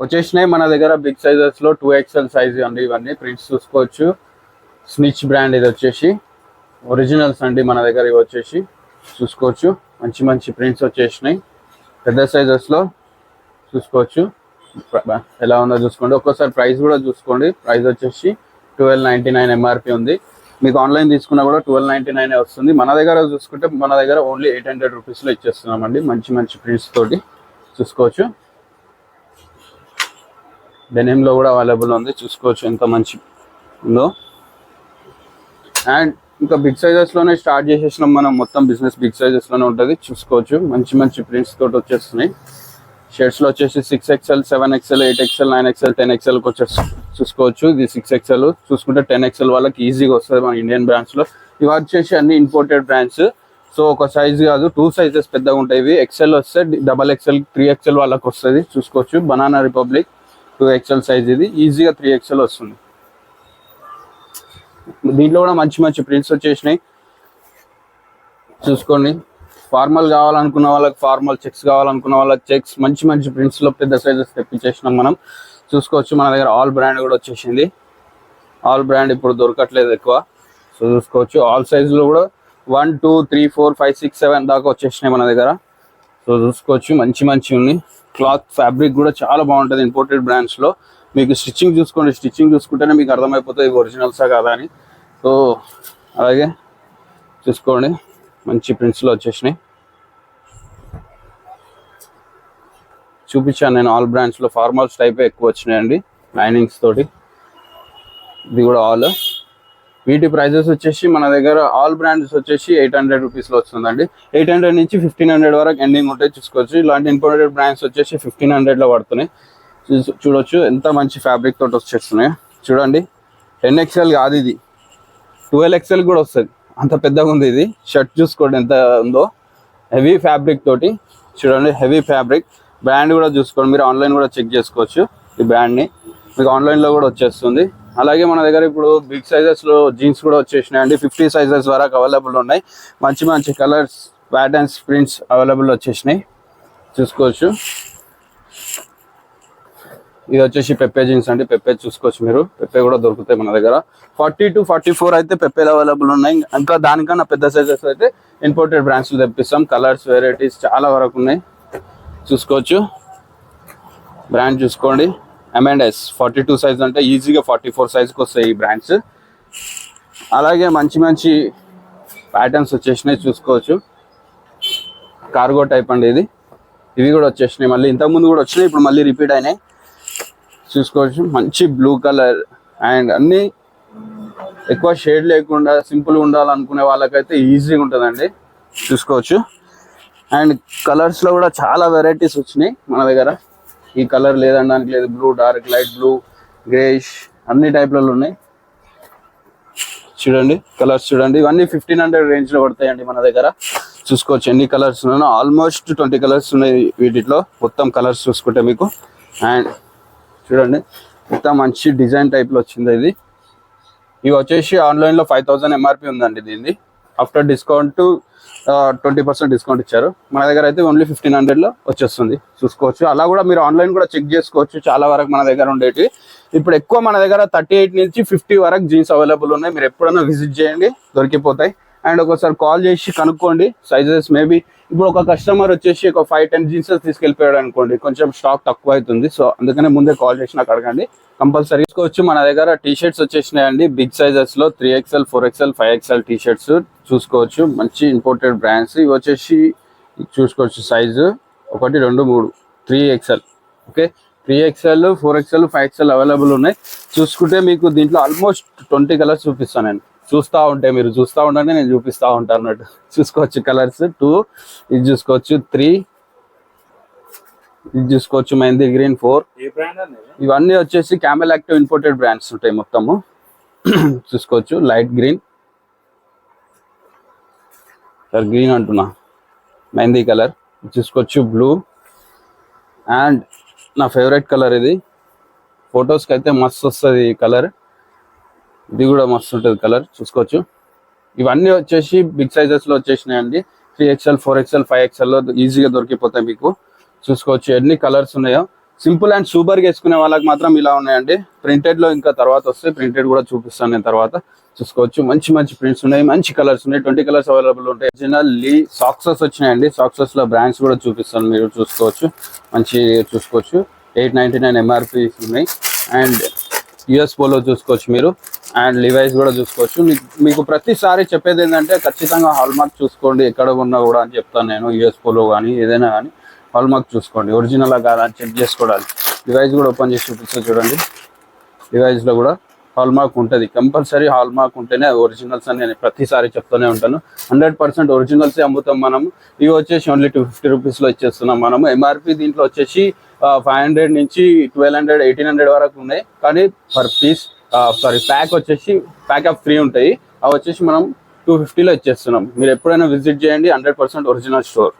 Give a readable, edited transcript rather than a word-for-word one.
వచ్చేసినాయి మన దగ్గర బిగ్ సైజెస్ లో 2XL సైజ్ అండి. ఇవన్నీ ప్రింట్స్ చూసుకోవచ్చు. స్నిచ్ బ్రాండ్ ఇది వచ్చేసి ఒరిజినల్స్ అండి మన దగ్గర. ఇవి వచ్చేసి చూసుకోవచ్చు మంచి మంచి ప్రింట్స్ వచ్చేసినాయి. పెద్ద సైజెస్ లో చూసుకోవచ్చు ఎలా ఉందో చూసుకోండి. ఒక్కోసారి ప్రైస్ కూడా చూసుకోండి. ప్రైస్ వచ్చేసి 1299 ఎంఆర్పి ఉంది. మీకు ఆన్లైన్ తీసుకున్నా కూడా 1299 వస్తుంది. మన దగ్గర చూసుకుంటే మన దగ్గర ఓన్లీ 800 రూపీస్లో ఇచ్చేస్తున్నామండి. మంచి మంచి ప్రింట్స్ తోటి చూసుకోవచ్చు. డెనిమ్లో కూడా అవైలబుల్ ఉంది. చూసుకోవచ్చు ఎంత మంచి ఉందో. అండ్ ఇంకా బిగ్ సైజెస్లోనే స్టార్ట్ చేసేసినాం మనం. మొత్తం బిజినెస్ బిగ్ సైజెస్లోనే ఉంటుంది. చూసుకోవచ్చు మంచి మంచి ప్రింట్స్ తోటి వచ్చేస్తున్నాయి. షర్ట్స్లో వచ్చేసి 6XL, 7XL, 8XL, 9XL, 10XL వచ్చేసి చూసుకోవచ్చు. ఇది 6XL. చూసుకుంటే 10XL వాళ్ళకి ఈజీగా వస్తుంది మన ఇండియన్ బ్రాండ్స్లో. ఇవి వచ్చేసి అన్ని ఇంపోర్టెడ్ బ్రాండ్స్. సో ఒక సైజ్ కాదు, 2 సైజెస్ పెద్దగా ఉంటాయి. ఇవి XL వస్తే XXL, 3XL వాళ్ళకి వస్తుంది. చూసుకోవచ్చు. Banana republic 2XL size. ఇది ఈజీగా 3XL వస్తుంది. దీంట్లో కూడా మంచి మంచి ప్రింట్స్ వచ్చేసినాయి. చూసుకోండి. ఫార్మల్ కావాలనుకున్న వాళ్ళకి ఫార్మల్, చెక్స్ కావాలనుకున్న వాళ్ళకి చెక్స్, మంచి మంచి ప్రింట్స్లో పెద్ద సైజెస్ తెప్పించేసినాం మనం. చూసుకోవచ్చు మన దగ్గర ఆల్ బ్రాండ్ కూడా వచ్చేసింది. ఆల్ బ్రాండ్ ఇప్పుడు దొరకట్లేదు ఎక్కువ. సో చూసుకోవచ్చు ఆల్ సైజులో కూడా 1, 2, 3, 4, 5, 6, 7 దాకా వచ్చేసినాయి మన దగ్గర. సో చూసుకోవచ్చు మంచి మంచి ఉన్నాయి. క్లాత్ ఫ్యాబ్రిక్ కూడా చాలా బాగుంటుంది ఇంపోర్టెడ్ బ్రాండ్స్లో. మీకు స్టిచ్చింగ్ చూసుకోండి. స్టిచ్చింగ్ చూసుకుంటేనే మీకు అర్థమైపోతుంది ఇవి ఒరిజినల్సా కాదా అని. సో అలాగే చూసుకోండి మంచి ప్రింట్స్లో వచ్చేసినాయి. చూపించాను నేను ఆల్ బ్రాండ్స్లో. ఫార్మల్స్ టైప్ ఎక్కువ వచ్చినాయండి లైనింగ్స్ తోటి. ఇది కూడా ఆల్. వీటి ప్రైజెస్ వచ్చేసి మన దగ్గర ఆల్ బ్రాండ్స్ వచ్చేసి 800 రూపీస్లో వస్తుందండి. 800 నుంచి 1500 వరకు ఎండింగ్ ఉంటాయి. చూసుకోవచ్చు. ఇలాంటి ఇంపోర్టెడ్ బ్రాండ్స్ వచ్చేసి 1500లో పడుతున్నాయి. చూడొచ్చు ఎంత మంచి ఫ్యాబ్రిక్ తోటి వచ్చేస్తున్నాయి. చూడండి 10XL కాదు, ఇది 12XL కూడా వస్తుంది. అంత పెద్దగా ఉంది ఇది. షర్ట్ చూసుకోండి ఎంత ఉందో. హెవీ ఫ్యాబ్రిక్ తోటి చూడండి. Heavy fabric. బ్రాండ్ కూడా చూసుకోండి. మీరు ఆన్లైన్ కూడా చెక్ చేసుకోవచ్చు ఈ బ్రాండ్ని. మీకు ఆన్లైన్లో కూడా వచ్చేస్తుంది. అలాగే మన దగ్గర ఇప్పుడు బిగ్ సైజెస్లో జీన్స్ కూడా వచ్చేసినాయండి. 50 సైజెస్ వరకు అవైలబుల్ ఉన్నాయి. మంచి మంచి కలర్స్, ప్యాటర్న్స్, ప్రింట్స్ అవైలబుల్ వచ్చేసినాయి. చూసుకోవచ్చు. ఇది వచ్చేసి పెప్పే జీన్స్ అండి. పెప్పే చూసుకోవచ్చు మీరు. పెప్పే కూడా దొరుకుతాయి మన దగ్గర. 40 to 44 అయితే పెప్పేలు అవైలబుల్ ఉన్నాయి. ఇంకా దానికన్నా పెద్ద సైజెస్ అయితే ఇంపోర్టెడ్ బ్రాండ్స్లో తెప్పిస్తాం. కలర్స్, వెరైటీస్ చాలా వరకు ఉన్నాయి. చూసుకోవచ్చు. బ్రాండ్ చూసుకోండి. M&S 42 సైజ్ అంటే ఈజీగా 44 సైజ్కి వస్తాయి ఈ బ్రాండ్స్. అలాగే మంచి మంచి ప్యాటర్న్స్ వచ్చేసినాయి. చూసుకోవచ్చు. కార్గో టైప్ అండి ఇది. ఇవి కూడా వచ్చేసినాయి. మళ్ళీ ఇంతకుముందు కూడా వచ్చినాయి, ఇప్పుడు మళ్ళీ రిపీట్ అయినాయి. చూసుకోవచ్చు. మంచి బ్లూ కలర్ అండ్ అన్నీ ఎక్కువ షేడ్ లేకుండా సింపుల్గా ఉండాలనుకునే వాళ్ళకైతే ఈజీగా ఉంటుందండి. చూసుకోవచ్చు. అండ్ కలర్స్లో కూడా చాలా వెరైటీస్ వచ్చినాయి మన దగ్గర. ఈ కలర్ లేదనడానికి లేదు. Blue, dark, light blue, greyish అన్ని టైప్లలో ఉన్నాయి. చూడండి కలర్స్ చూడండి. ఇవన్నీ 1500 రేంజ్లో పడతాయండి మన దగ్గర. చూసుకోవచ్చు ఎన్ని కలర్స్ ఉన్నాయో. ఆల్మోస్ట్ 20 కలర్స్ ఉన్నాయి వీటిలో మొత్తం కలర్స్ చూసుకుంటే మీకు. అండ్ చూడండి ఇంత మంచి డిజైన్ టైప్లో వచ్చింది ఇది. ఇవి వచ్చేసి ఆన్లైన్లో 5000 ఎంఆర్పి ఉందండి. దీన్ని ఆఫ్టర్ డిస్కౌంట్ 20% డిస్కౌంట్ ఇచ్చారు. మన దగ్గర అయితే ఓన్లీ 1500లో వచ్చేస్తుంది. చూసుకోవచ్చు. అలా కూడా మీరు ఆన్లైన్ కూడా చెక్ చేసుకోవచ్చు. చాలా వరకు మన దగ్గర ఉండేవి. ఇప్పుడు ఎక్కువ మన దగ్గర 38 నుంచి 50 వరకు జీన్స్ అవైలబుల్ ఉన్నాయి. మీరు ఎప్పుడైనా విజిట్ చేయండి, దొరికిపోతాయి. అండ్ ఒకసారి కాల్ చేసి కనుక్కోండి సైజెస్. మేబీ ఇప్పుడు ఒక కస్టమర్ వచ్చేసి ఒక 5-10 జీన్సెస్ తీసుకెళ్ళిపోయాడు అనుకోండి, కొంచెం స్టాక్ తక్కువ అవుతుంది. సో అందుకనే ముందే కాల్ చేసి నాకు అడగండి. కంపల్సరీ తీసుకోవచ్చు. మన దగ్గర టీ షర్ట్స్ వచ్చేసినాయండి బిగ్ సైజెస్లో. 3XL, 4XL, 5XL T shirts చూసుకోవచ్చు. మంచి ఇంపోర్టెడ్ బ్రాండ్స్. ఇవి వచ్చేసి చూసుకోవచ్చు size 1, 2, 3 3XL. Okay. 3XL, 4XL, 5XL available ఉన్నాయి. చూసుకుంటే మీకు దీంట్లో ఆల్మోస్ట్ 20 కలర్స్ చూపిస్తాను నేను. చూస్తూ ఉంటే మీరు చూస్తూ ఉంటే నేను చూపిస్తూ ఉంటాను అన్నట్టు. చూసుకోవచ్చు కలర్స్. 2 ఇది చూసుకోవచ్చు. 3 ఇది చూసుకోవచ్చు. మెహందీ గ్రీన్ 4. ఇవన్నీ వచ్చేసి క్యామెల్ యాక్టివ్ ఇంపోర్టెడ్ బ్రాండ్స్ ఉంటాయి మొత్తము. చూసుకోవచ్చు. లైట్ గ్రీన్, గ్రీన్ అంటున్నా, మెహందీ కలర్ చూసుకోవచ్చు. బ్లూ అండ్ నా ఫేవరెట్ కలర్ ఇది. ఫొటోస్కి అయితే మస్తు వస్తుంది ఈ కలర్. ఇది కూడా మస్తు ఉంటుంది కలర్. చూసుకోవచ్చు. ఇవన్నీ వచ్చేసి బిగ్ సైజెస్లో వచ్చేసినాయండి. 3XL, 4XL, 5XLలో ఈజీగా దొరికిపోతాయి మీకు. చూసుకోవచ్చు ఎన్ని కలర్స్ ఉన్నాయో. సింపుల్ అండ్ సూపర్ గా వేసుకునే వాళ్ళకి మాత్రం ఇలా ఉన్నాయండి. ప్రింటెడ్ లో ఇంకా తర్వాత వస్తే ప్రింటెడ్ కూడా చూపిస్తాను నేను తర్వాత. చూసుకోవచ్చు మంచి మంచి ప్రింట్స్ ఉన్నాయి, మంచి కలర్స్ ఉన్నాయి, 20 కలర్స్ అవైలబుల్ ఉంటాయి. ఒరిజినల్ లీ సాక్సెస్ వచ్చినాయండి. సాక్సెస్ లో బ్రాండ్స్ కూడా చూపిస్తాను, మీరు చూసుకోవచ్చు. మంచి చూసుకోవచ్చు. 899 MRP ఉన్నాయి. అండ్ యుఎస్ పోలో చూసుకోవచ్చు మీరు. అండ్ లివైస్ కూడా చూసుకోవచ్చు. మీకు ప్రతిసారి చెప్పేది ఏంటంటే ఖచ్చితంగా హాల్మార్క్ చూసుకోండి ఎక్కడ ఉన్నా కూడా అని చెప్తాను నేను. యుఎస్ పోలో కానీ ఏదైనా కానీ హాల్మార్క్ చూసుకోండి, ఒరిజినల్ కాదా అని చెక్ చేసుకోవడానికి. డివైస్ కూడా ఓపెన్ చేసి చూపిస్తాను చూడండి. డివైస్ లో కూడా హాల్మార్క్ ఉంటుంది, కంపల్సరీ హాల్మార్క్ ఉంటేనే ఒరిజినల్స్ అని నేను ప్రతిసారి చెప్తూనే ఉంటాను. 100% ఒరిజినల్స్ అమ్ముతాం మనము. ఇవి వచ్చేసి ఓన్లీ 250 రూపీస్లో ఇచ్చేస్తున్నాం మనము. ఎంఆర్పి దీంట్లో వచ్చేసి 500 నుంచి 1200 1800 వరకు ఉన్నాయి. కానీ పర్ పీస్ ప్యాక్ వచ్చేసి ప్యాక్ ఆఫ్ 3 ఉంటాయి. అవి వచ్చేసి మనం 250లో ఇచ్చేస్తున్నాం. మీరు ఎప్పుడైనా విజిట్ చేయండి, 100% ఒరిజినల్ స్టోర్.